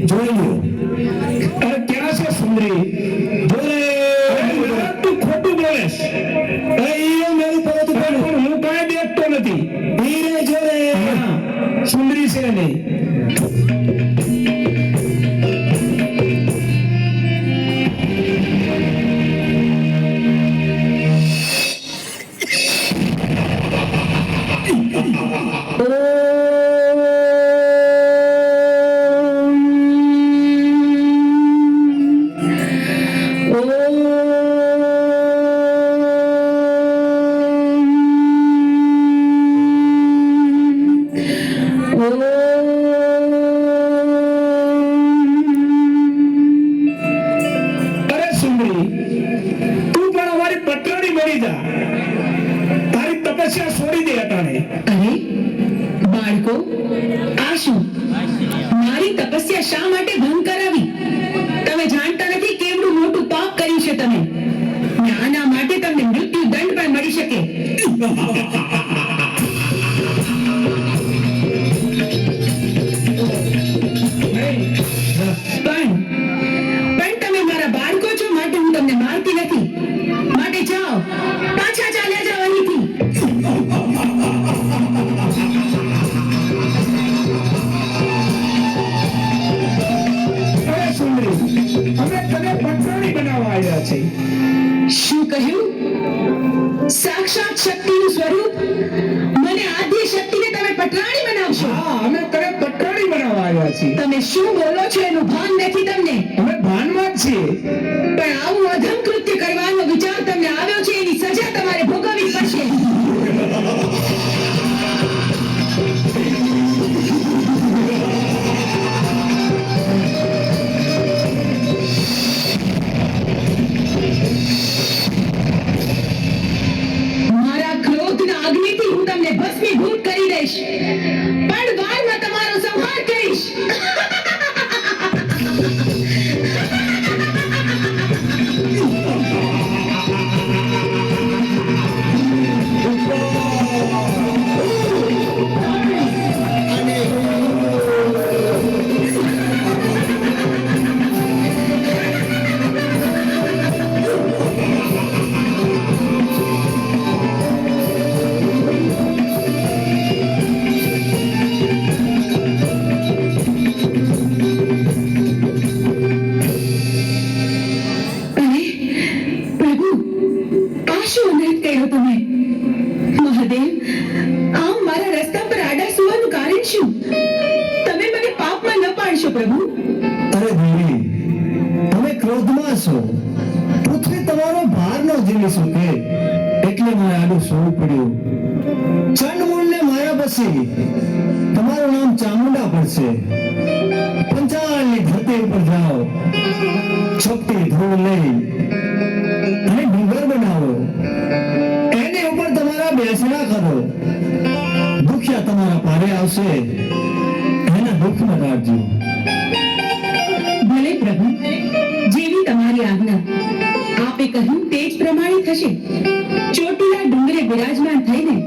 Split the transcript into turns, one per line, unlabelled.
જોઈ લ્યો.
અરે ક્યાં છે સુંદરી?
બોલે
અરે તું ખોટું બોલેશ.
એ મેરું પર્વત
પણ
પર
હું કાંઈ દેખતો નથી.
હીરે જોડે
હા, સુંદરી છે નહીં. અરે સુંદરી, તું પણ અમારી પટરાણી બની જા. તારી તપસ્યા છોડી દે અટાણે.
અરે બાળકો, આ શું? મારી તપસ્યા શા માટે ભંગ કરાવી? તમે જાણતા નથી કેવડું મોટું પાપ કર્યું છે તમે. આના માટે તમને મૃત્યુ દંડ પણ મળી શકે. પણ તમે મારા બાળકો છો માટે હું તમને મારતી નથી. માટે જાઓ, પાછા ચાલ્યા જાઓ અહીંથી.
અરે સુંદરી, અમે તને પટરાણી બનાવવા આવ્યા છે.
શું કહ્યું? સાક્ષાત શક્તિનું સ્વરૂપ? મને આદ્ય શક્તિને તમે પટરાણી બનાવશો?
હા, અમે તને પટરાણી બનાવવા આવ્યા છીએ.
તમે શું બોલો છો એનું ભાન નથી તમને.
અમે ભાનમાં જ છીએ.
પણ આવું અધમ કૃત્ય કરવાનો વિચાર તમને આવ્યો છે, એની સજા તમારે ભોગવવી પડશે. મારા ક્રોધના અગ્નિથી હું તમને ભસ્મીભૂત કરી દઈશ. પણ વારમાં તમારો સંહાર કરીશ. અરે પ્રભુ, આ શું અનર્થ કર્યો તમે? મહાદેવ, આમ મારા રસ્તા પર આડા સુવાનું કારણ શું? તમે મને પાપમાં ન પાડશો પ્રભુ.
અરે દેવી, તમે ક્રોધમાં છો. પૃથ્વી તમારો ભાર ન ઝીલી શકે એટલે મને આડું સૂવું પડ્યું. ચંડમૂળને માર્યા પછી તમારું નામ ચામુંડા પડશે. પંચાળની ધરતી ઉપર જાઓ, છપટી ધૂળ લઈ અને ડુંગર બનાવો. એની ઉપર તમારા બેસણા કરો. દુખિયા તમારા પારે આવશે, એના દુઃખમાં કાઢજો.
ભલે પ્રભુ, જેવી તમારી આજ્ઞા. આપે કહ્યું તે જ પ્રમાણે થશે. ચોટીલા ડુંગરે બિરાજમાન થઈને